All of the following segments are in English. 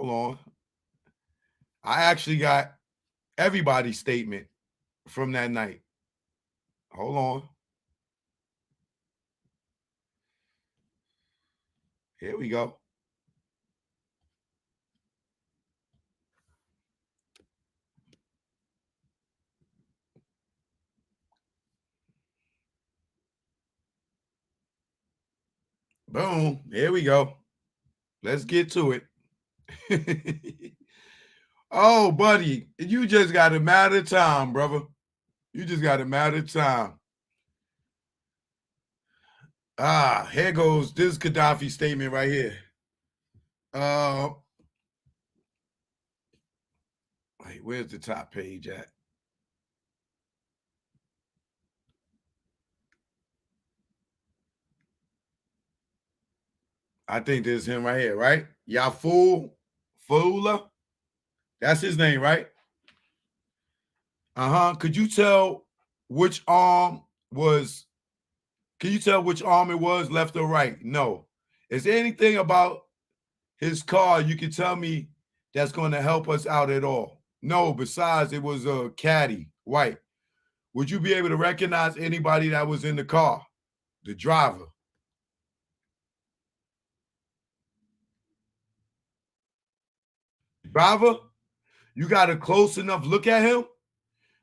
Hold on. I actually got everybody's statement from that night. Hold on. Here we go. Boom. Here we go. Let's get to it. Oh, buddy, you just got a matter of time, brother. You just got a matter of time. Here goes this Kadafi statement right here. Wait, where's the top page at? I think this is him right here, right? Yaful Fula. That's his name, right? Could you tell which arm was, can you tell which arm it was, left or right? No. Is there anything about his car you can tell me that's going to help us out at all? No, besides it was a caddy, white. Would you be able to recognize anybody that was in the car? The driver. Driver? You got a close enough look at him?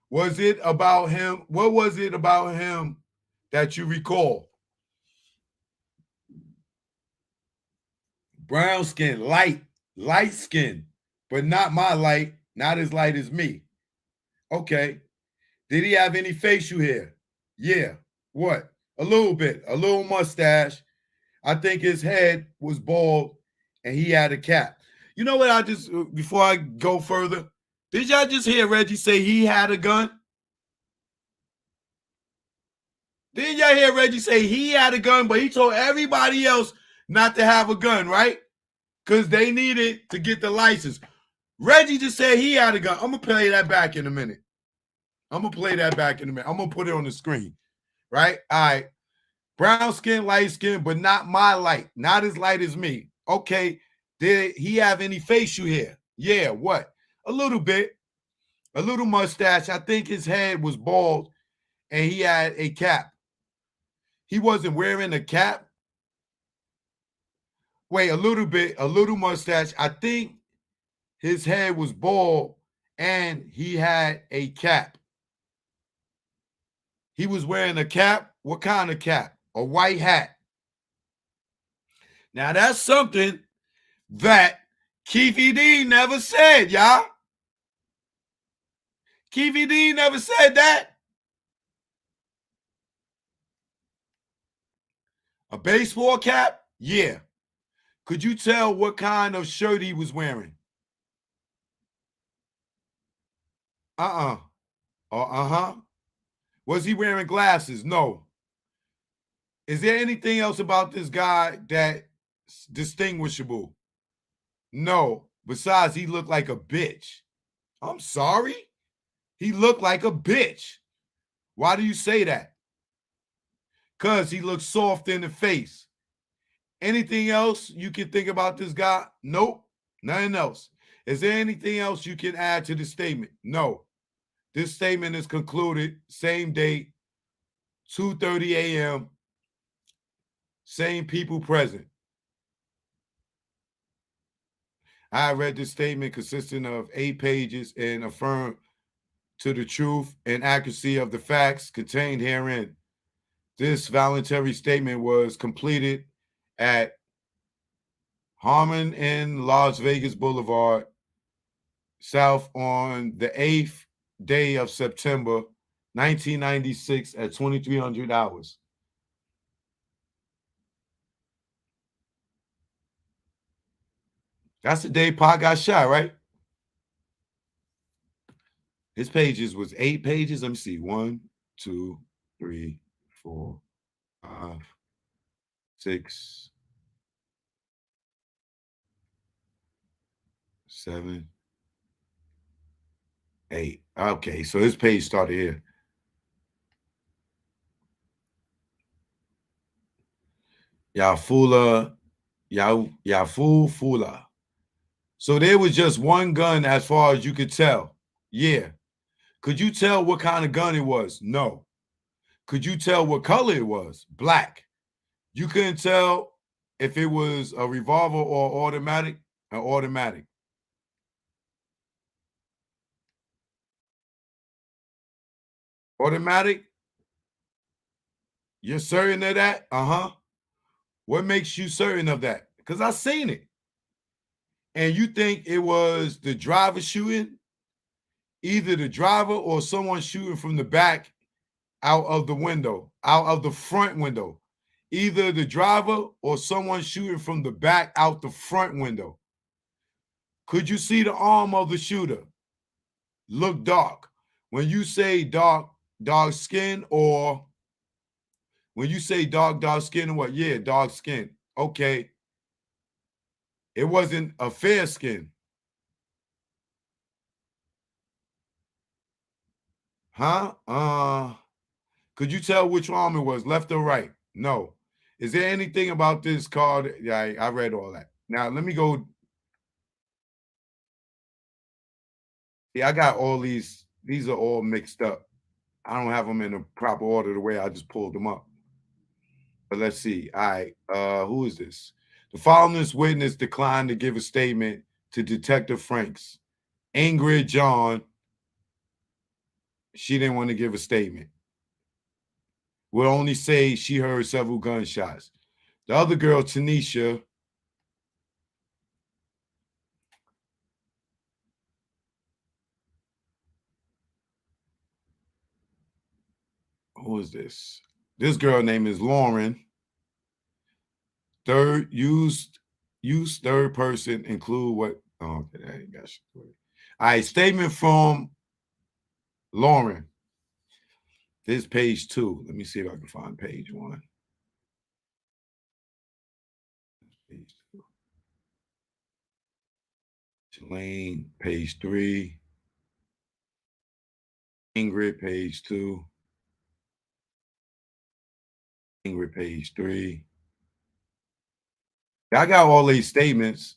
Was it about him? What was it about him that you recall? Brown skin, light skin, but not my light, not as light as me. Okay. Did he have any facial hair? Yeah. What? A little bit, a little mustache. I think his head was bald and he had a cap. You know what? Before I go further, did y'all just hear Reggie say he had a gun? Didn't y'all hear Reggie say he had a gun, but he told everybody else not to have a gun, right? Because they needed to get the license. Reggie just said he had a gun. I'm going to play that back in a minute. I'm going to put it on the screen, right? All right. Brown skin, light skin, but not my light. Not as light as me. Okay. Did he have any facial hair? Yeah, what? A little bit. A little mustache. I think his head was bald and he had a cap. He wasn't wearing a cap. Wait, a little bit, a little mustache. I think his head was bald and he had a cap. He was wearing a cap. What kind of cap? A white hat. Now that's something that Keefe D never said, y'all. Keefe D never said that. A baseball cap? Yeah. Could you tell what kind of shirt he was wearing? Uh-huh. Was he wearing glasses? No. Is there anything else about this guy that's distinguishable? No. Besides, he looked like a bitch. I'm sorry? He looked like a bitch. Why do you say that? Because he looked soft in the face. Anything else you can think about this guy? Nope. Nothing else. Is there anything else you can add to the statement? No. This statement is concluded, same date, 2:30 a.m., same people present. I read this statement consisting of 8 pages and affirm to the truth and accuracy of the facts contained herein. This voluntary statement was completed at Harmon in Las Vegas Boulevard, South, on the 8th day of September, 1996 at 2300 hours. That's the day Pac got shot, right? His pages was 8 pages. Let me see. 1, 2, 3, 4, 5, 6, 7, 8. Okay, so his page started here. Yafula, Yaful Fula. So there was just one gun as far as you could tell. Yeah. Could you tell what kind of gun it was? No. Could you tell what color it was? Black. You couldn't tell if it was a revolver or automatic? An automatic. Automatic? You're certain of that? Uh-huh. What makes you certain of that? Because I seen it. And you think it was the driver shooting? Either the driver or someone shooting from the back out of the window, out of the front window. Either the driver or someone shooting from the back out the front window. Could you see the arm of the shooter? Look dark. When you say dark skin, or when you say dark skin, what? Yeah, dark skin. Okay. It wasn't a fair skin. Huh? Could you tell which arm it was, left or right? No. Is there anything about this card? Yeah, I read all that. Now let me go. Yeah, I got all these. These are all mixed up. I don't have them in the proper order the way I just pulled them up. But let's see. All right. Who is this? The following witness declined to give a statement to Detective Franks. Ingrid John, she didn't want to give a statement. Will only say she heard several gunshots. The other girl, Tanisha, who is this? This girl name is Lauren. Third use third person include what? Oh, okay, I ain't got shit. All right, statement from Lauren. This page 2. Let me see if I can find page 1. Page 2. Shalane, page 3. Ingrid, page 2. Ingrid, page 3. I got all these statements.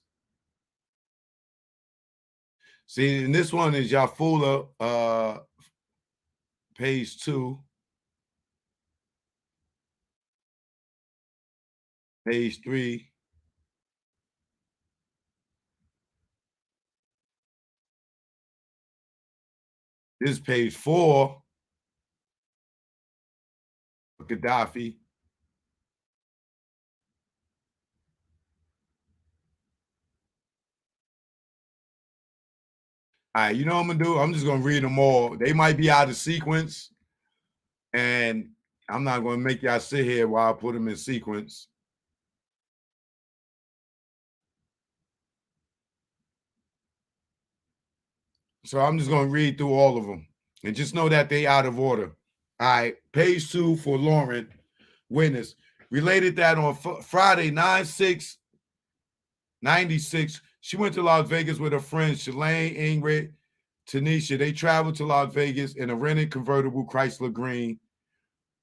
See, and this one is Yafula, page 2. Page 3. This is page 4. Kadafi. All right, you know what I'm gonna do? I'm just gonna read them all. They might be out of sequence, and I'm not gonna make y'all sit here while I put them in sequence. So I'm just gonna read through all of them, and just know that they out of order. All right, page 2 for Lauren, witness. Related that on Friday, 9/6/96, she went to Las Vegas with her friends Shalane, Ingrid, Tanisha. They traveled to Las Vegas in a rented convertible Chrysler Green.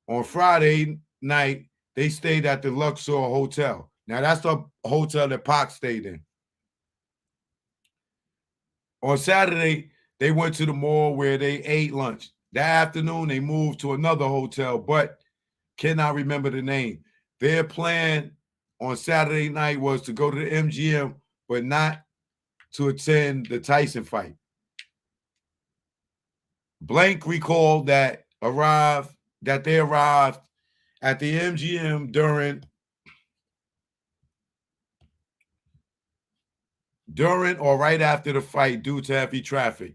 On Friday night, they stayed at the Luxor Hotel. Now, that's the hotel that Pac stayed in. On Saturday, they went to the mall where they ate lunch. That afternoon, they moved to another hotel, but cannot remember the name. Their plan on Saturday night was to go to the MGM, but not to attend the Tyson fight. Blank recalled that they arrived at the MGM during or right after the fight due to heavy traffic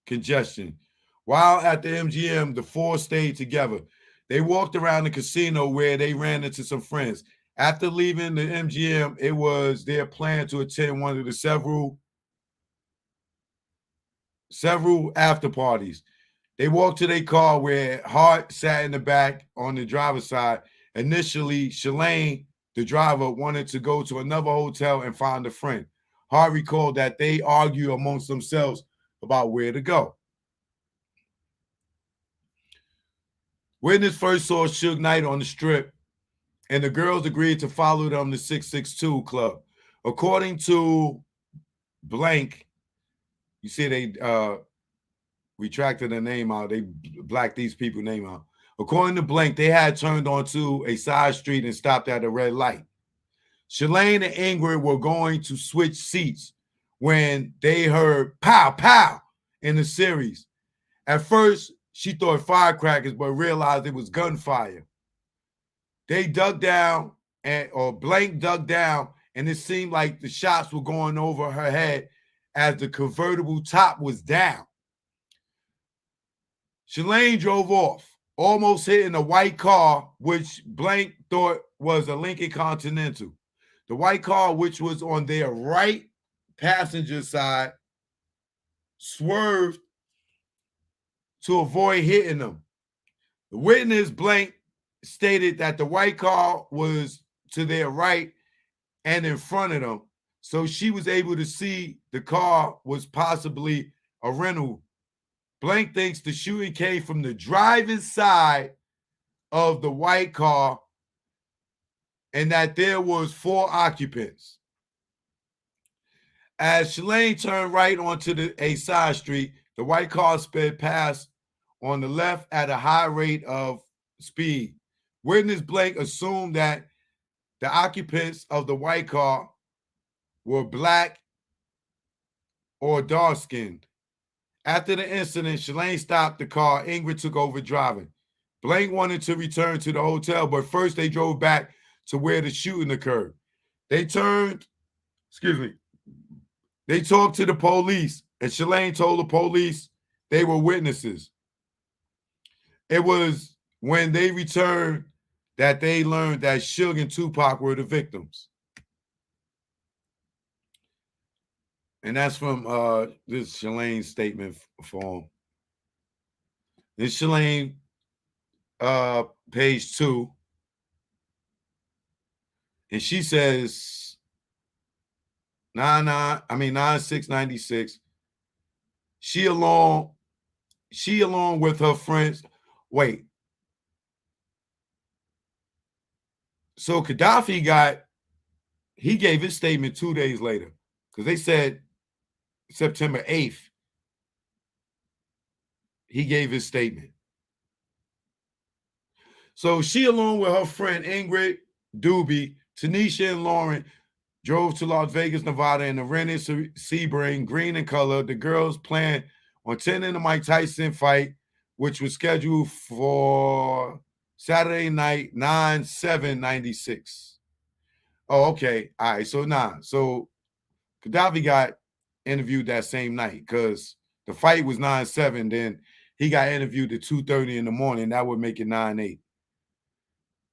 congestion. While at the MGM, the four stayed together. They walked around the casino where they ran into some friends. After leaving the MGM, it was their plan to attend one of the several after parties. They walked to their car where Hart sat in the back on the driver's side. Initially, Shalane, the driver, wanted to go to another hotel and find a friend. Hart recalled that they argued amongst themselves about where to go. Witness first saw Suge Knight on the strip, and the girls agreed to follow them to 662 Club. According to Blank, you see they retracted their name out. They blacked these people name out. According to Blank, they had turned onto a side street and stopped at a red light. Shalane and Ingrid were going to switch seats when they heard pow, pow in the series. At first, she thought firecrackers, but realized it was gunfire. They dug down, or Blank dug down, and it seemed like the shots were going over her head as the convertible top was down. Shalane drove off, almost hitting a white car, which Blank thought was a Lincoln Continental. The white car, which was on their right passenger side, swerved to avoid hitting them. The witness, Blank, stated that the white car was to their right and in front of them, so she was able to see the car was possibly a rental. Blank thinks the shooting came from the driver's side of the white car and that there was 4 occupants. As Shalane turned right onto a side street, the white car sped past on the left at a high rate of speed. Witness Blank assumed that the occupants of the white car were black or dark-skinned. After the incident, Shalane stopped the car. Ingrid took over driving. Blank wanted to return to the hotel, but first they drove back to where the shooting occurred. They talked to the police, and Shalane told the police they were witnesses. It was when they returned that they learned that Suge and Tupac were the victims. And that's from this Shalane statement form. This Shalane, page 2. And she says 9696. She along with her friends. Wait. So Kadafi gave his statement 2 days later, because they said September 8th, he gave his statement. So she, along with her friend Ingrid, Doobie, Tanisha, and Lauren, drove to Las Vegas, Nevada in a rented Sebring, green in color. The girls planned on attending the Mike Tyson fight, which was scheduled for Saturday night, 9/7/96. Oh, okay. All right. So So Kadafi got interviewed that same night because the fight was 9/7. Then he got interviewed at 2:30 in the morning. That would make it 9/8.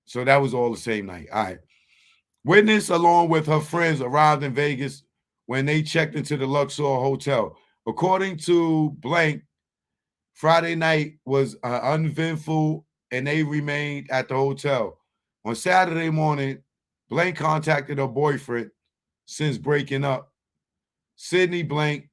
So that was all the same night. All right. Witness, along with her friends, arrived in Vegas when they checked into the Luxor Hotel. According to Blank, Friday night was uneventful and they remained at the hotel. On Saturday morning, Blank contacted her boyfriend since breaking up, Sidney Blank,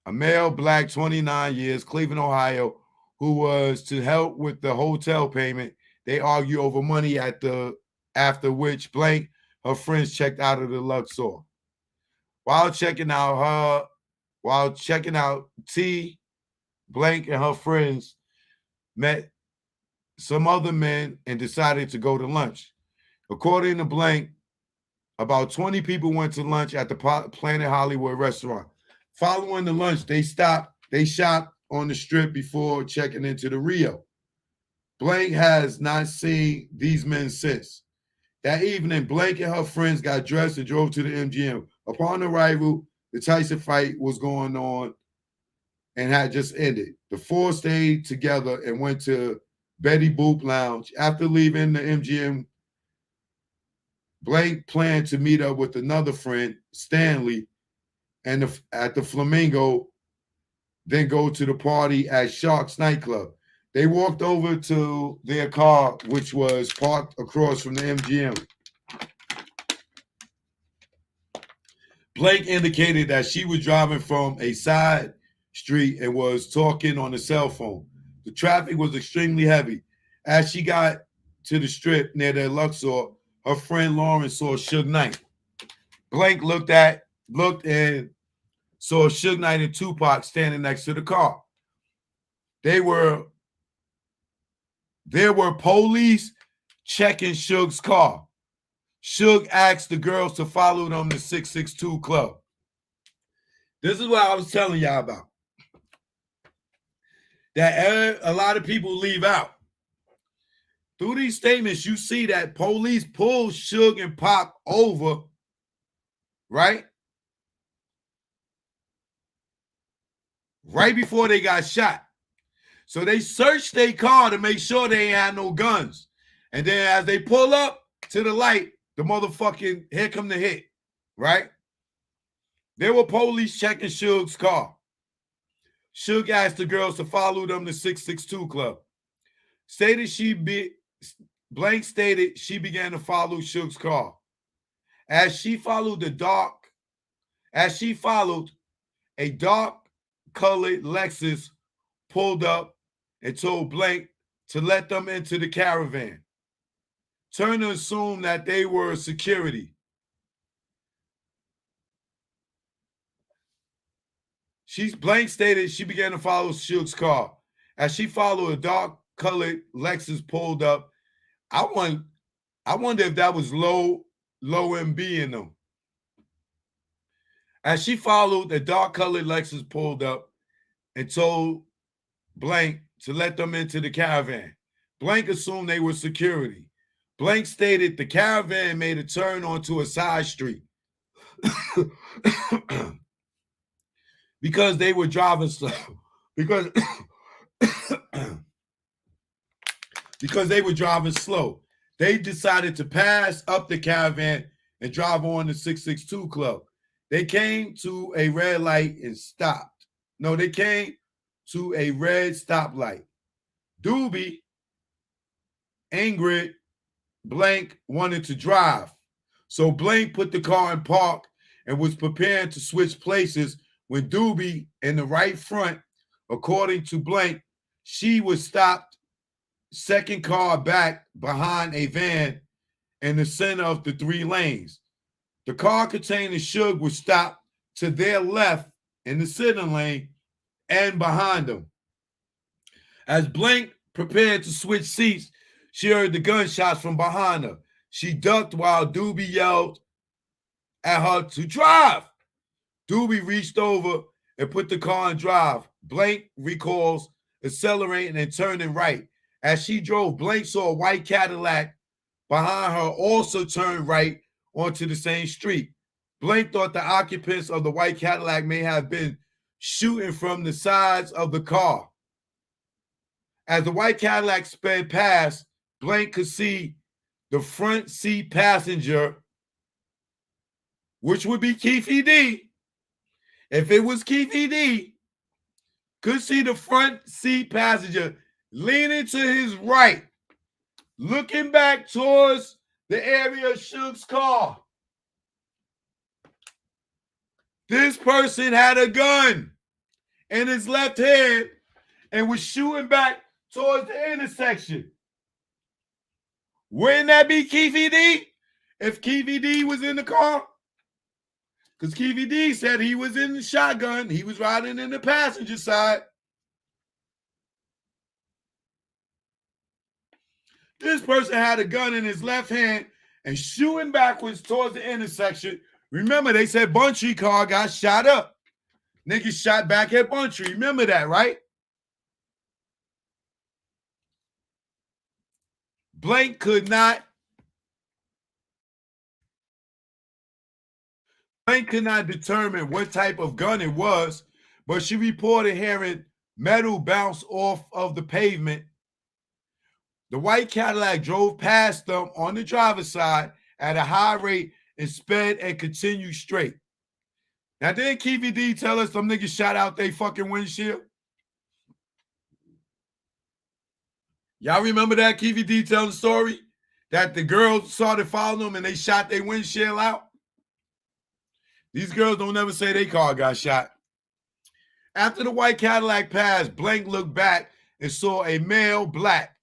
a male, black, 29 years, Cleveland, Ohio, who was to help with the hotel payment. They argue over money after which Blank, her friends, checked out of the Luxor. While checking out, T, Blank and her friends met some other men and decided to go to lunch. According to Blank, about 20 people went to lunch at the Planet Hollywood restaurant. Following the lunch, they shopped on the strip before checking into the Rio. Blank has not seen these men since. That evening, Blank and her friends got dressed and drove to the MGM. Upon arrival, the Tyson fight was going on and had just ended. The 4 stayed together and went to Betty Boop Lounge. After leaving the MGM, Blank planned to meet up with another friend, Stanley, and at the Flamingo, then go to the party at Sharks nightclub. They walked over to their car, which was parked across from the MGM. Blake indicated that she was driving from a side street and was talking on the cell phone. The traffic was extremely heavy. As she got to the strip near the Luxor, her friend Lauren saw Suge Knight. Blank looked at looked and saw Suge Knight and Tupac standing next to the car. There were police checking Suge's car. Suge asked the girls to follow them to 662 Club. This is what I was telling y'all about. That a lot of people leave out. Through these statements, you see that police pulled Suge and Pac over, right? Right before they got shot. So they searched their car to make sure they ain't had no guns. And then as they pull up to the light, the motherfucking, here come the hit, right? There were police checking Suge's car. Suge asked the girls to follow them to 662 Club. Blank stated she began to follow Suge's car. As she followed, a dark-colored Lexus pulled up and told Blank to let them into the caravan. Turner assumed that they were security. Blank stated she began to follow Suge's car. As she followed, a dark-colored Lexus pulled up. I wonder if that was low MB in them. As she followed, the dark-colored Lexus pulled up and told Blank to let them into the caravan. Blank assumed they were security. Blank stated the caravan made a turn onto a side street because they were driving slow. Because they were driving slow. They decided to pass up the caravan and drive on to 662 Club. They came to a red light and stopped. No, they came to a red stoplight. Doobie, Ingrid, Blank wanted to drive. So Blank put the car in park and was preparing to switch places when Doobie in the right front, according to Blank, she was stopped second car back behind a van in the center of the 3 lanes. The car containing Suge was stopped to their left in the center lane and behind them. As Blank prepared to switch seats, she heard the gunshots from behind her. She ducked while Doobie yelled at her to drive. Doobie reached over and put the car in drive. Blank recalls accelerating and turning right. As she drove, Blank saw a white Cadillac behind her also turn right onto the same street. Blank thought the occupants of the white Cadillac may have been shooting from the sides of the car. As the white Cadillac sped past, Blank could see the front seat passenger, which would be Keefe D. If it was Keefe D, could see the front seat passenger leaning to his right, looking back towards the area of Suge's car. This person had a gun in his left hand and was shooting back towards the intersection. Wouldn't that be Keefe D if Keefe D was in the car? Because Keefe D said he was in the shotgun. He was riding in the passenger side. This person had a gun in his left hand and shooting backwards towards the intersection. Remember, they said Buntry car got shot up. Niggas shot back at Buntry. Remember that, right? Blank could not determine what type of gun it was, but she reported hearing metal bounce off of the pavement. The white Cadillac drove past them on the driver's side at a high rate and sped and continued straight. Now, didn't Keefe D tell us some niggas shot out their fucking windshield? Y'all remember that Keefe D telling the story? That the girls started following them and they shot their windshield out? These girls don't ever say their car got shot. After the white Cadillac passed, Blank looked back and saw a male black,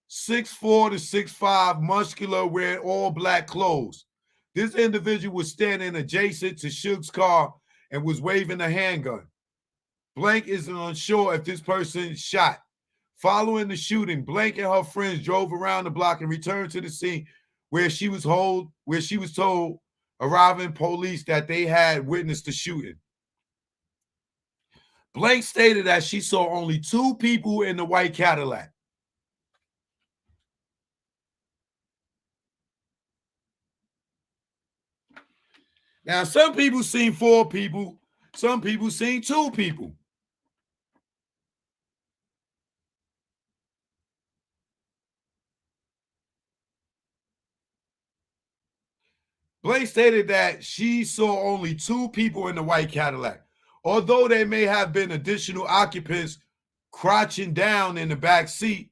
6'4" to 6'5", muscular, wearing all black clothes. This individual was standing adjacent to Suge's car and was waving a handgun. Blank is unsure if this person shot. Following the shooting, Blank and her friends drove around the block and returned to the scene where she was told arriving police that they had witnessed the shooting. Blank stated that she saw only 2 people in the white Cadillac. Now, some people seen 4 people, some people seen 2 people. Blake stated that she saw only 2 people in the white Cadillac, although there may have been additional occupants crouching down in the back seat.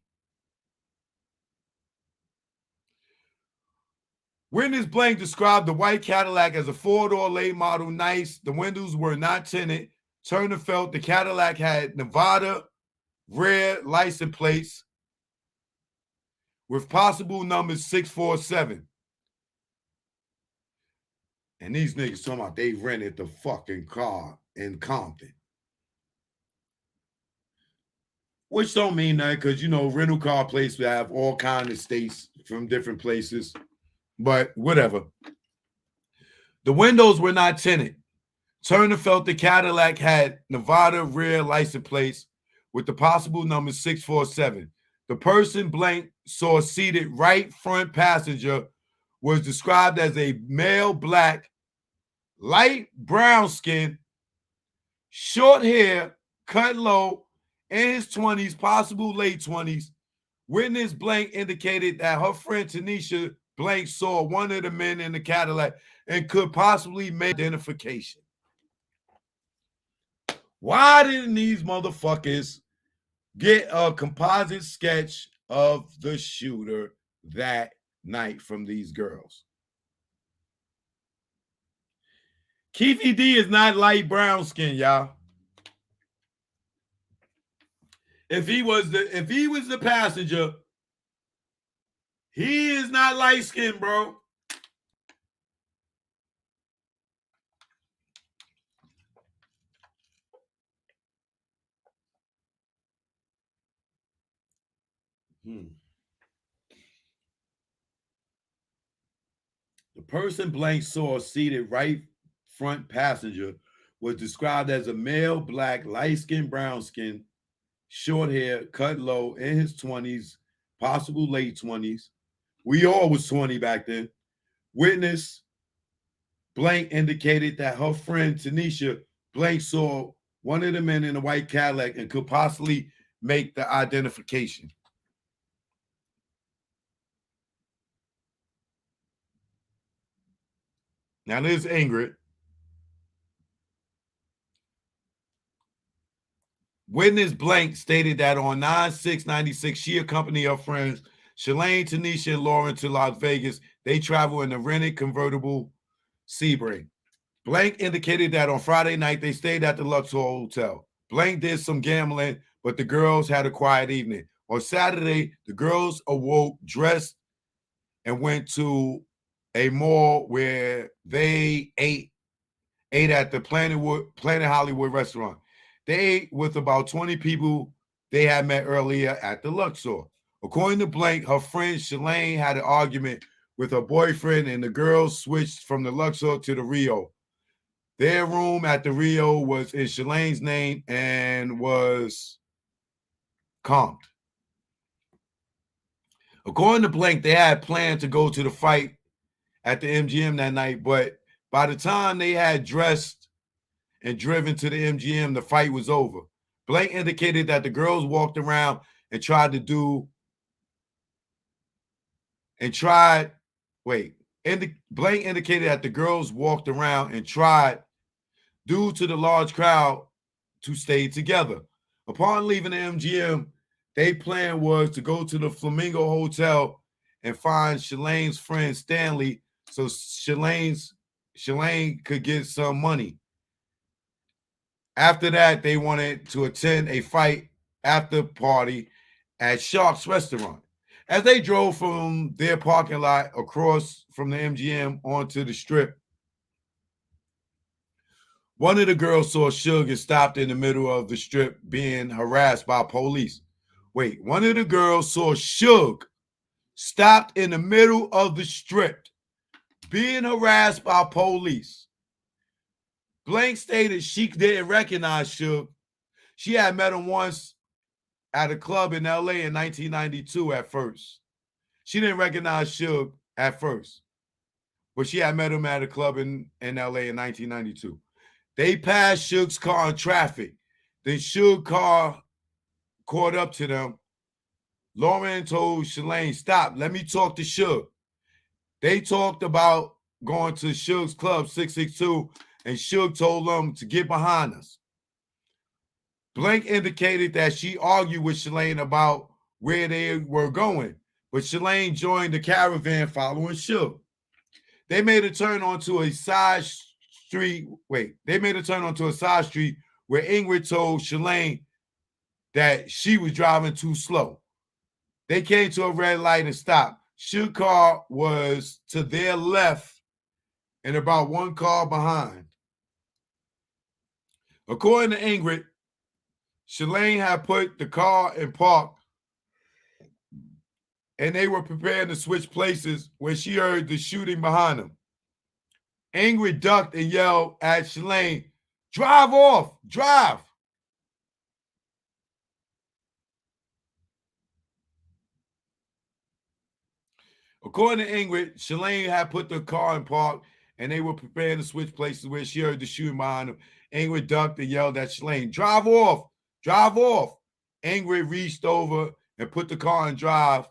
Witness Blank described the white Cadillac as a 4-door late model, nice. The windows were not tinted. Turner felt the Cadillac had Nevada rare license plates with possible numbers 647. And these niggas talking about they rented the fucking car in Compton. Which don't mean that, because, you know, rental car places have all kinds of states from different places. But whatever. The windows were not tinted. Turner felt the Cadillac had Nevada rear license plates with the possible number 647. The person Blank saw seated right front passenger was described as a male black, light brown skin, short hair, cut low, in his 20s, possible late 20s. Witness Blank indicated that her friend Tanisha Blank saw one of the men in the Cadillac and could possibly make identification. Why didn't these motherfuckers get a composite sketch of the shooter that night from these girls? Keefe D is not light brown skin, y'all. If he was the passenger, he is not light skinned, bro. The person Blank saw seated right front passenger was described as a male, black, light skin, brown skin, short hair, cut low, in his 20s, possible late 20s. We all was 20 back then. Witness Blank indicated that her friend Tanisha Blank saw one of the men in a white Cadillac and could possibly make the identification. Now there's Ingrid. Witness Blank stated that on 9/6/96, she accompanied her friends Shalane, Tanisha, and Lauren to Las Vegas. They traveled in a rented convertible Sebring. Blank indicated that on Friday night, they stayed at the Luxor Hotel. Blank did some gambling, but the girls had a quiet evening. On Saturday, the girls awoke, dressed, and went to a mall where they ate at the Planet Hollywood restaurant. They ate with about 20 people they had met earlier at the Luxor. According to Blank, her friend Shalane had an argument with her boyfriend, and the girls switched from the Luxor to the Rio. Their room at the Rio was in Shalane's name and was comped. According to Blank, they had planned to go to the fight at the MGM that night, but by the time they had dressed and driven to the MGM, the fight was over. Blank indicated that the girls walked around and tried to do and tried. Blank indicated that the girls walked around and tried, due to the large crowd, to stay together. Upon leaving the MGM, their plan was to go to the Flamingo Hotel and find Shalane's friend Stanley so Shalane could get some money. After that, they wanted to attend a fight after party at Shark's restaurant. As they drove from their parking lot across from the MGM onto the strip, one of the girls saw Suge and stopped in the middle of the strip being harassed by police. Wait, one of the girls saw Suge stopped in the middle of the strip being harassed by police. Blank stated she didn't recognize Suge. She had met him once at a club in LA in 1992 at first. She didn't recognize Suge at first, but she had met him at a club in LA in 1992. They passed Suge's car in traffic. Then Suge's car caught up to them. Lauren told Shalane, stop, let me talk to Suge. They talked about going to Suge's club 662, and Suge told them to get behind us. Blank indicated that she argued with Shalane about where they were going, but Shalane joined the caravan following Suge. They made a turn onto a side street. They made a turn onto a side street where Ingrid told Shalane that she was driving too slow. They came to a red light and stopped. Suge's car was to their left and about one car behind. According to Ingrid, Shalane had put the car in park and they were preparing to switch places when she heard the shooting behind them. Ingrid ducked and yelled at Shalane, drive off, drive. According to Ingrid, Shalane had put the car in park and they were preparing to switch places where she heard the shooting behind them. Ingrid ducked and yelled at Shalane, drive off, drive off. Ingrid reached over and put the car in drive.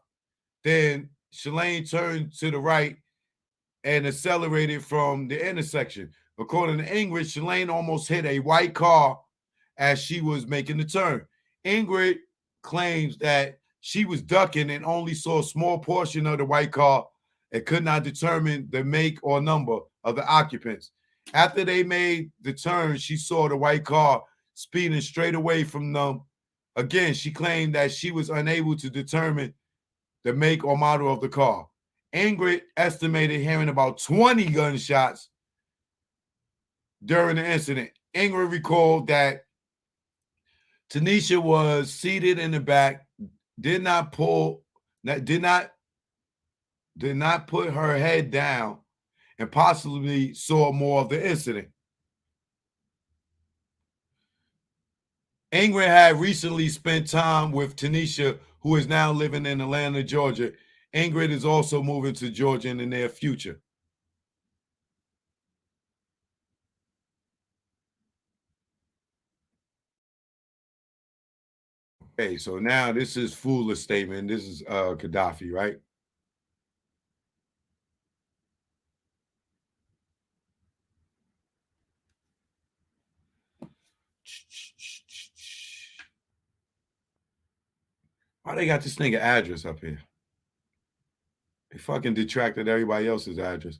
Then Shalane turned to the right and accelerated from the intersection. According to Ingrid, Shalane almost hit a white car as she was making the turn. Ingrid claims that she was ducking and only saw a small portion of the white car and could not determine the make or number of the occupants. After they made the turn, she saw the white car speeding straight away from them. Again, she claimed that she was unable to determine the make or model of the car. Ingrid estimated hearing about 20 gunshots during the incident. Ingrid recalled that Tanisha was seated in the back, did not put her head down, and possibly saw more of the incident. Ingrid had recently spent time with Tanisha, who is now living in Atlanta, Georgia. Ingrid is also moving to Georgia in the near future. Okay, so now this is Fuller's statement. This is Kadafi, right? Why they got this nigga address up here? They fucking detracted everybody else's address.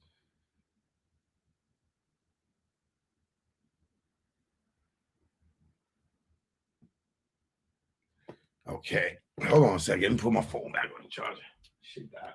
Okay, hold on a second. Let me put my phone back on the charger. Shit died.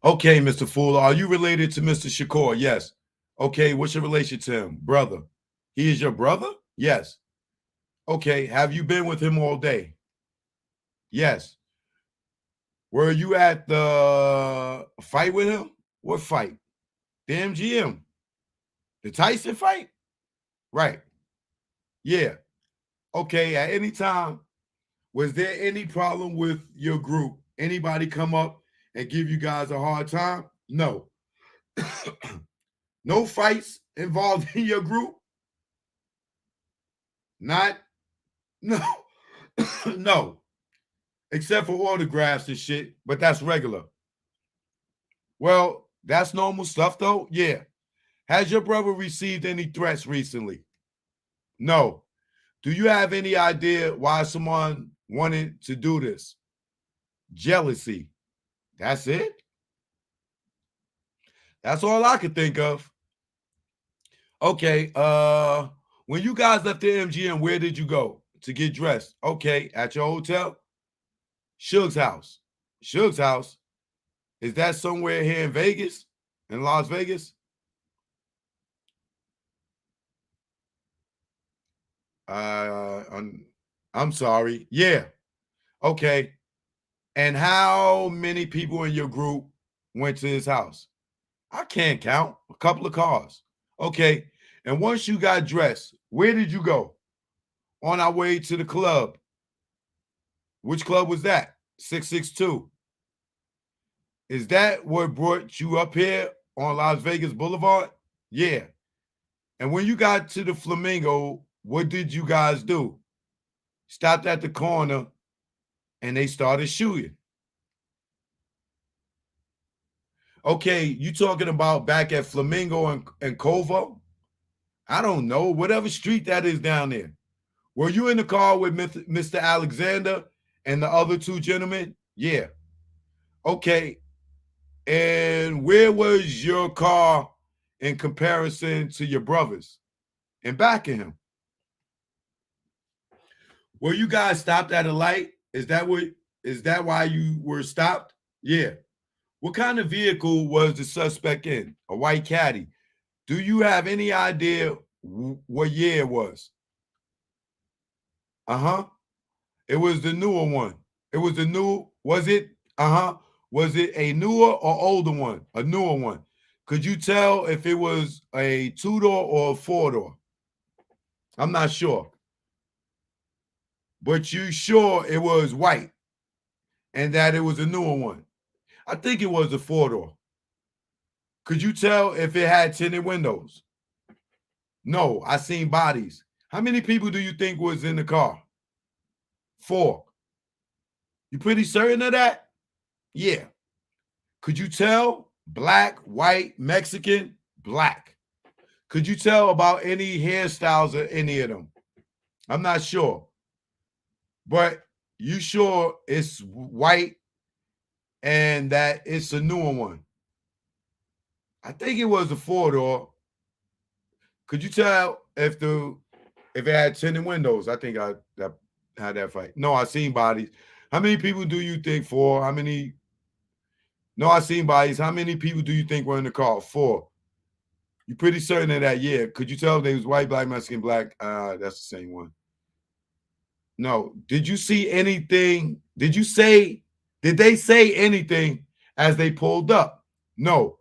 Okay, Mr. Fuller, are you related to Mr. Shakur? Yes. Okay, what's your relation to him? Brother. He is your brother? Yes. Okay, have you been with him all day? Yes. Were you at the fight with him? What fight? The MGM. The Tyson fight? Right. Yeah. Okay, at any time, was there any problem with your group? Anybody come up and give you guys a hard time? No. No fights involved in your group? Not, no, no. Except for autographs and shit, but that's regular. Well, that's normal stuff though? Yeah. Has your brother received any threats recently? No. Do you have any idea why someone wanted to do this? Jealousy. That's it. That's all I could think of. Okay, when you guys left the MGM, where did you go to get dressed? Okay, at your hotel? Suge's house. Suge's house. Is that somewhere here in Vegas? In Las Vegas? I'm sorry. Yeah. Okay. And how many people in your group went to his house? I can't count. A couple of cars. Okay. And once you got dressed, where did you go? On our way to the club. Which club was that? 662. Is that what brought you up here on Las Vegas Boulevard? Yeah. And when you got to the Flamingo, what did you guys do? Stopped at the corner and they started shooting. Okay, you talking about back at Flamingo and Covo? I don't know, whatever street that is down there. Were you in the car with Mr. Alexander and the other two gentlemen? Yeah. Okay. And where was your car in comparison to your brothers? In back of him. Were you guys stopped at a light? Is that why you were stopped? Yeah. What kind of vehicle was the suspect in? A white caddy. Do you have any idea what year it was? Uh-huh. It was the newer one. It was the new, was it? Uh-huh. Was it a newer or older one? A newer one. Could you tell if it was a two-door or a four-door? I'm not sure. But you sure it was white and that it was a newer one? I think it was a four-door. Could you tell if it had tinted windows? No, I seen bodies. How many people do you think was in the car? 4. You pretty certain of that? Yeah. Could you tell? Black, white, Mexican, black. Could you tell about any hairstyles or any of them? I'm not sure. But you sure it's white and that it's a newer one? I think it was a 4-door. Could you tell if it had tinted windows? I think I had that fight. No, I seen bodies. How many people do you think? 4? How many? No, I seen bodies. How many people do you think were in the car? 4. You pretty certain of that? Yeah. Could you tell they was white, black, Mexican, black? That's the same one. No. Did you see anything? Did they say anything as they pulled up? No.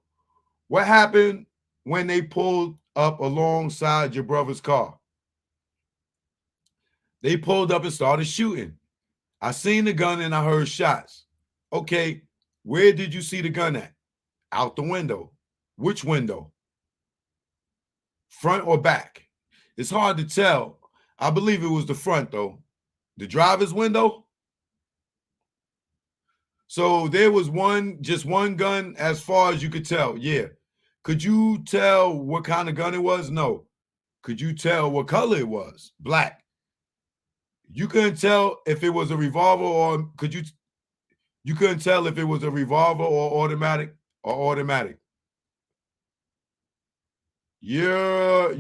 What happened when they pulled up alongside your brother's car? They pulled up and started shooting. I seen the gun and I heard shots. Okay, where did you see the gun at? Out the window. Which window? Front or back? It's hard to tell. I believe it was the front though. The driver's window? So there was just one gun as far as you could tell. Yeah. Could you tell what kind of gun it was? No. Could you tell what color it was? Black. You couldn't tell if it was a revolver or you couldn't tell if it was a revolver or automatic automatic. You're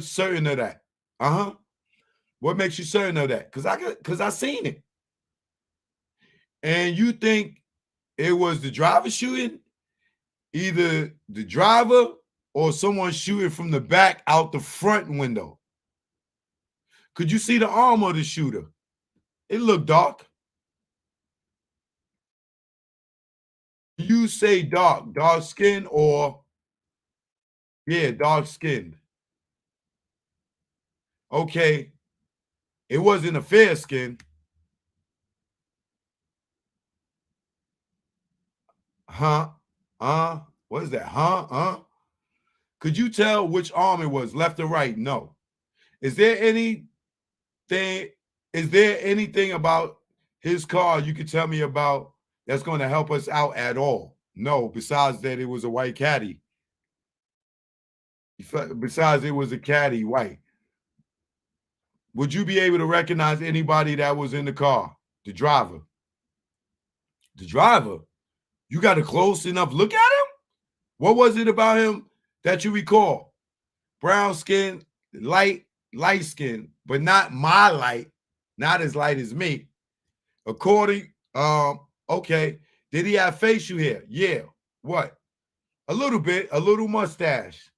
certain of that. Uh-huh. What makes you certain of that? Because I seen it. And you think it was the driver shooting? Either the driver or someone shooting from the back out the front window. Could you see the arm of the shooter? It looked dark. You say dark skin or yeah, dark skinned. Okay. It wasn't a fair skin. Huh? What is that? Huh? Could you tell which arm it was, left or right? No. Is there anything about his car you could tell me about that's going to help us out at all? No, besides that it was a white caddy. Besides it was a caddy white. would you be able to recognize anybody that was in the car? The driver. The driver. You got a close enough look at him? What was it about him that you recall? Brown skin, light skin, but not my light, not as light as me. According, okay. Did he have facial hair? Yeah. What? A little bit, a little mustache.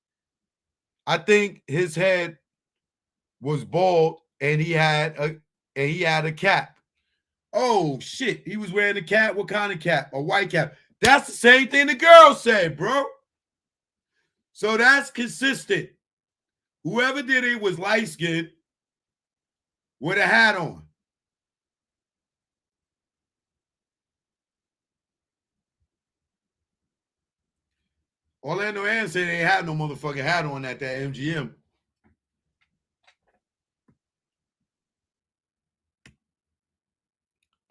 I think his head was bald and he had a cap. Oh shit, he was wearing a cap. What kind of cap? A white cap. That's the same thing the girl said, bro. So that's consistent. Whoever did it was light skinned with a hat on. Orlando Anderson ain't had no motherfucking hat on at that MGM.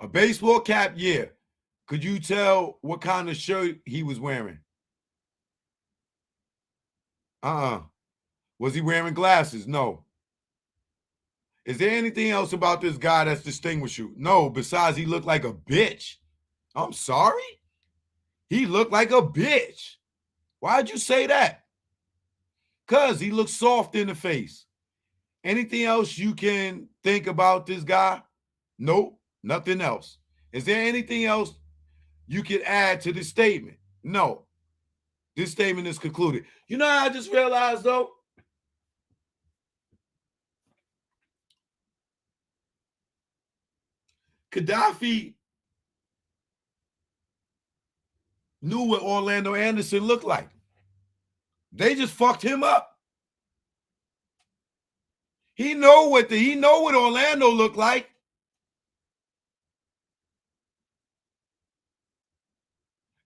A baseball cap, yeah. Could you tell what kind of shirt he was wearing? Was he wearing glasses? No. Is there anything else about this guy that's distinguished you? No, besides he looked like a bitch. I'm sorry? He looked like a bitch. Why'd you say that? Because he looks soft in the face. Anything else you can think about this guy? Nope, nothing else. Is there anything else you could add to this statement? No. This statement is concluded. You know how I just realized, though? Kadafi knew what Orlando Anderson looked like. They just fucked him up. He know what Orlando looked like.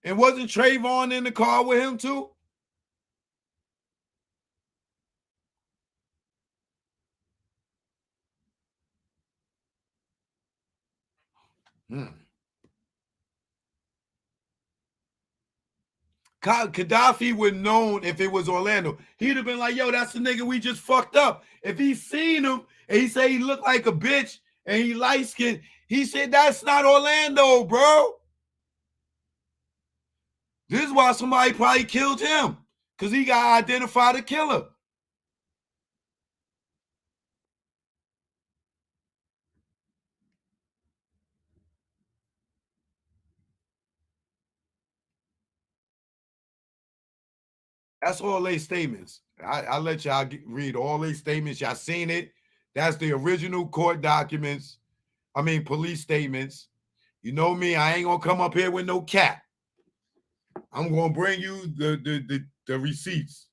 And wasn't Trayvon in the car with him too? Kadafi would have known if it was Orlando. He'd have been like, yo, that's the nigga we just fucked up. If he seen him and he said he looked like a bitch and he light skinned, he said, that's not Orlando, bro. This is why somebody probably killed him, because he got to identify the killer. That's all they statements. I let y'all read all these statements. Y'all seen it. That's the original court documents. I mean, police statements. You know me, I ain't gonna come up here with no cap. I'm gonna bring you the receipts.